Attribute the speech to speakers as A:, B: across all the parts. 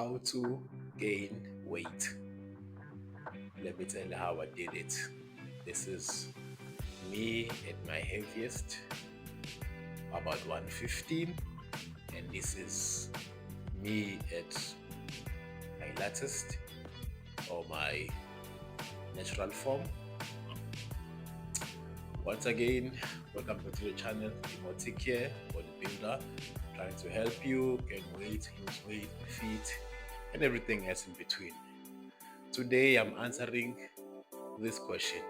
A: how to gain weight. Let me tell you how I did it. This is me at my heaviest, about 115, and this is me at my latest or my natural form. Once again, welcome back to the channel. Take care, bodybuilder, trying to help you gain weight, lose weight, fit, and everything else in between. Today I'm answering this question: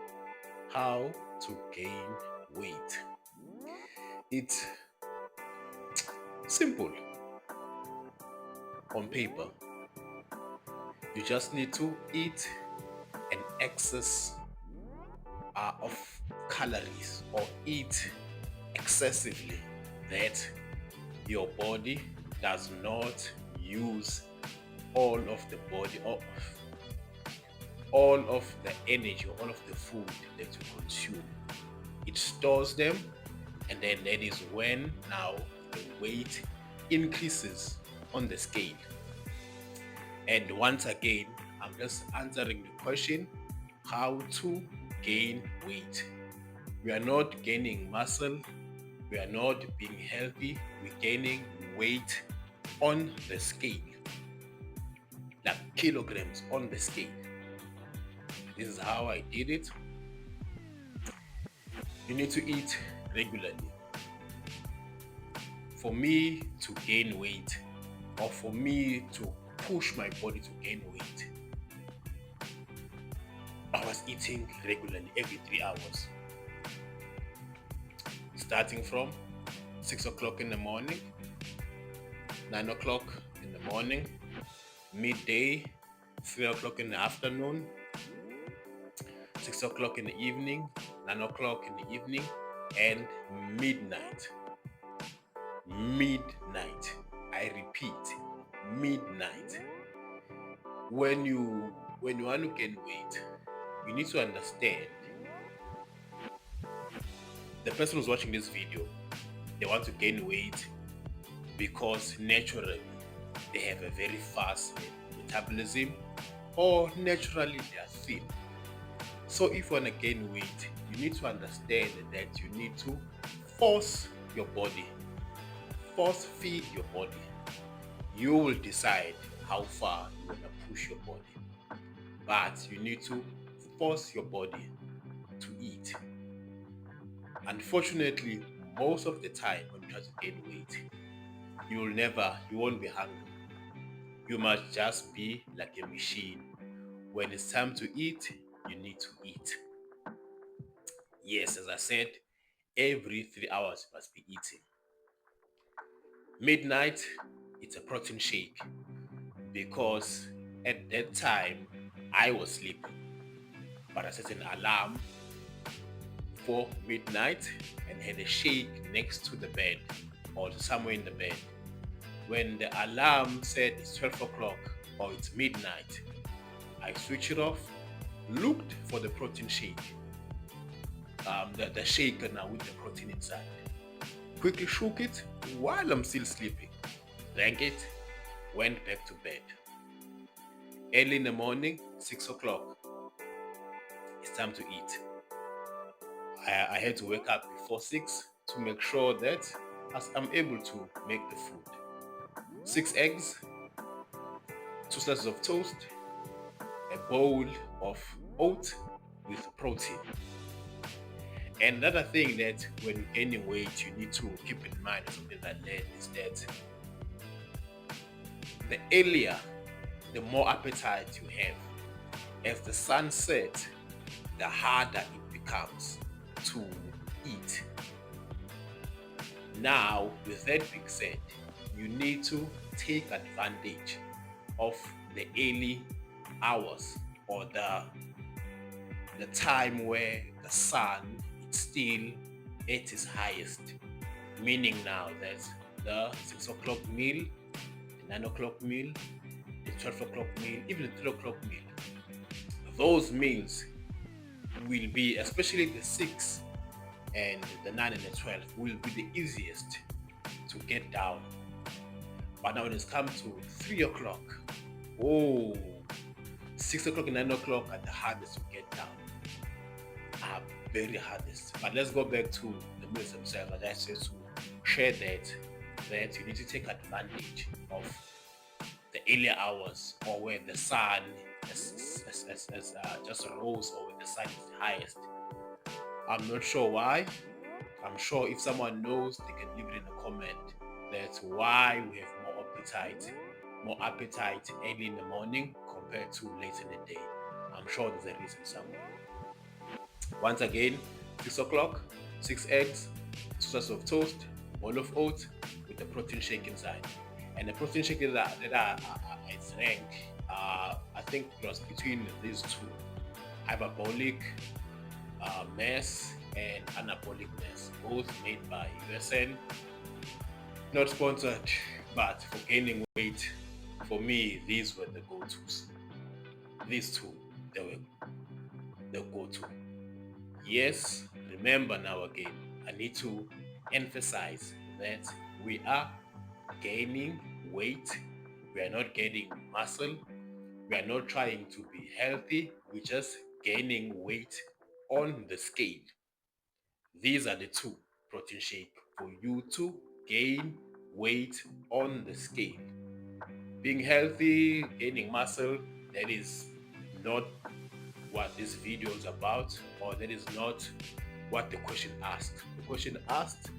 A: how to gain weight. It's simple on paper. You just need to eat an excess of calories, or eat excessively, that your body does not use all of the body, or all of the energy, all of the food that you consume. It stores them, and then that is when now the weight increases on the scale. And once again, I'm just answering the question: how to gain weight. We are not gaining muscle, we are not being healthy, we're gaining weight on the scale, like kilograms on the scale. This is how I did it. You need to eat regularly. For me to gain weight, or for me to push my body to gain weight, I was eating regularly every 3 hours. Starting from 6 o'clock in the morning, 9 o'clock in the morning, midday, 3 o'clock in the afternoon, 6 o'clock in the evening, 9 o'clock in the evening, and midnight. Midnight. I repeat, midnight. When you want to gain weight, you need to understand the person who's watching this video, they want to gain weight because naturally they have a very fast metabolism, or naturally they are thin. So if you want to gain weight, you need to understand that you need to force your body, force feed your body. You will decide how far you want to push your body, but you need to force your body to eat. Unfortunately, most of the time when you try to gain weight, you won't be hungry. You must just be like a machine. When it's time to eat, you need to eat. Yes, as I said, every 3 hours you must be eating. Midnight, it's a protein shake, because at that time I was sleeping, but I set an alarm for midnight and had a shake next to the bed, or somewhere in the bed. When the alarm said it's 12 o'clock or it's midnight, I switched it off, looked for the protein shake, the shaker now with the protein inside, quickly shook it while I'm still sleeping, drank it, went back to bed. Early in the morning, 6 o'clock, it's time to eat. I had to wake up before 6 to make sure that I'm able to make the food. 6 eggs, 2 slices of toast, a bowl of oats with protein. And another thing that when you're gaining weight, you need to keep in mind, something that I learned, is that the earlier, the more appetite you have. As the sun sets, the harder it becomes to eat. Now, with that being said, you need to take advantage of the early hours, or the time where the sun is still at its highest. Meaning now that the 6 o'clock meal, the 9 o'clock meal, the 12 o'clock meal, even the 3 o'clock meal, those meals will be, especially the 6 and the 9 and the 12, will be the easiest to get down. But now when it's come to 3 o'clock, Oh, 6 o'clock and 9 o'clock are the hardest to get down. Are very hardest. But let's go back to the meals themselves. As I said, to share that you need to take advantage of the earlier hours, or where the sun just rose, or when the sun is the highest. I'm not sure why. I'm sure if someone knows, they can leave it in the comment. That's why we have more appetite early in the morning compared to late in the day. I'm sure there's a reason somewhere. Once again, 6 o'clock, 6 eggs, 2 slices of toast, bowl of oats with the protein shake inside. And the protein shake that it's ranked, I think it was between these two: hyperbolic mess and anabolic mess, both made by USN. Not sponsored, but for gaining weight, for me, these were the go-tos. These two, they were the go-to. Yes, remember now again, I need to emphasize that we are gaining weight. We are not gaining muscle. We are not trying to be healthy. We're just gaining weight on the scale. These are the two: protein shake for you to gain weight on the scale. Being healthy, gaining muscle, that is not what this video is about, or that is not what the question asked. The question asked,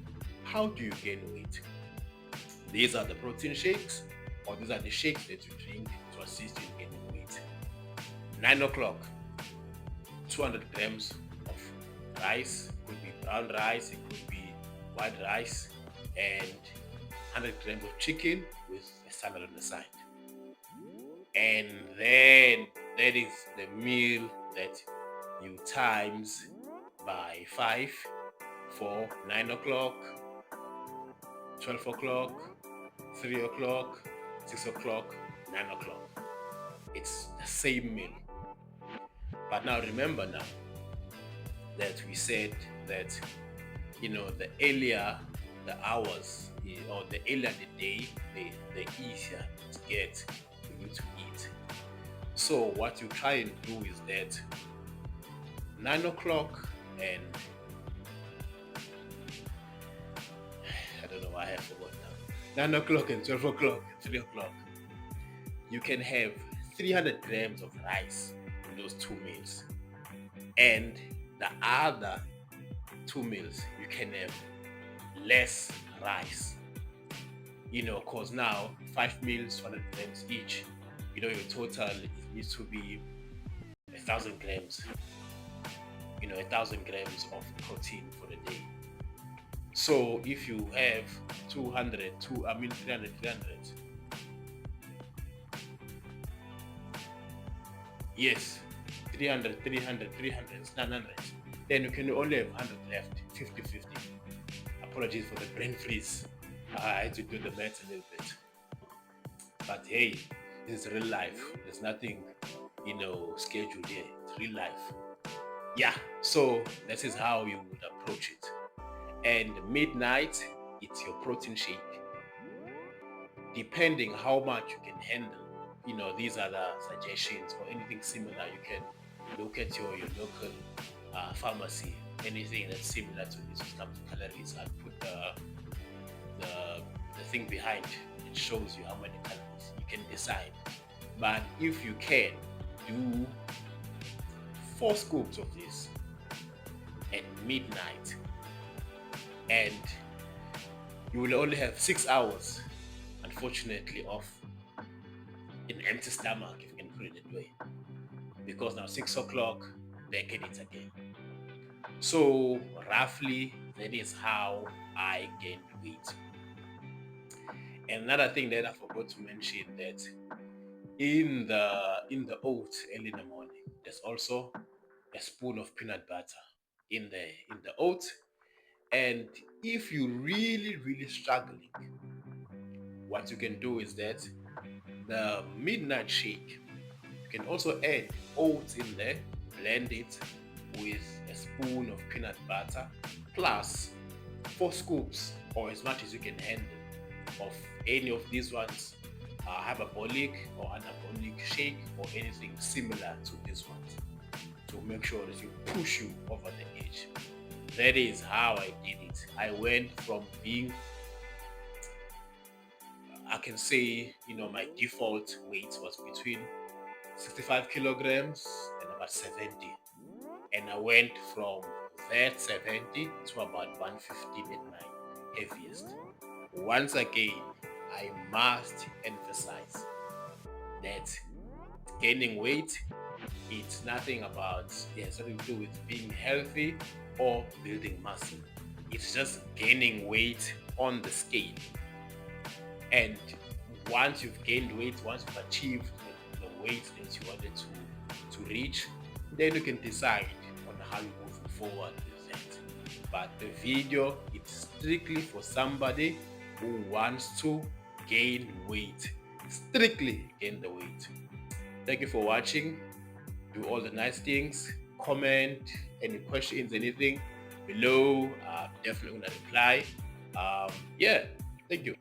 A: how do you gain weight? These are the protein shakes, or these are the shakes that you drink to assist you in gaining weight. 9 o'clock, 200 grams of rice. It could be brown rice, it could be white rice, and 100 grams of chicken with a salad on the side. And then that is the meal that you times by 5 for 9 o'clock, 12 o'clock, 3 o'clock, 6 o'clock, 9 o'clock. It's the same meal. But now remember now that we said that, the earlier the hours, or the earlier the day, the easier to get for you to eat. So what you try and do is that 9 o'clock and I don't know why I forgot now. 9 o'clock and 12 o'clock, 3 o'clock. You can have 300 grams of rice in those two meals. And the other two meals, you can have less rice. Because now 5 meals, 100 grams each, your total needs to be 1,000 grams. 1,000 grams of protein for the day. So if you have 300, yes, 300, it's 900. Then you can only have 100 left, 50-50. Apologies for the brain freeze. I had to do the math a little bit. But hey, this is real life. There's nothing, scheduled here. It's real life. Yeah, so this is how you would approach it. And midnight, it's your protein shake. Depending how much you can handle, these are the suggestions, or anything similar. You can look at your local pharmacy. Anything that's similar to this when it comes to calories, I'll put the thing behind. It shows you how many calories. You can decide. But if you can, do 4 scoops of this at midnight, and you will only have 6 hours, unfortunately, of an empty stomach, if you can put it that way, because now 6 o'clock, back at it again. So roughly, that is how I gained weight. And another thing that I forgot to mention, that in the oats early in the morning, there's also a spoon of peanut butter in the oats. And if you're really struggling, what you can do is that the midnight shake, you can also add oats in there, blend it with a spoon of peanut butter, plus 4 scoops, or as much as you can handle, of any of these ones, hyperbolic or anabolic shake or anything similar to this one to make sure that you push you over the edge. That is how I did it. I went from being, I can say, my default weight was between 65 kilograms and about 70. And I went from that 70 to about 115 at my heaviest. Once again, I must emphasize that gaining weight, it's nothing about, it has nothing to do with being healthy or building muscle. It's just gaining weight on the scale. And once you've gained weight, once you've achieved the weight that you wanted to reach, then you can decide on how you move forward with that. But the video is strictly for somebody who wants to gain weight. Strictly gain the weight. Thank you for watching. Do all the nice things. Comment any questions, anything below. Definitely gonna reply. Yeah, thank you.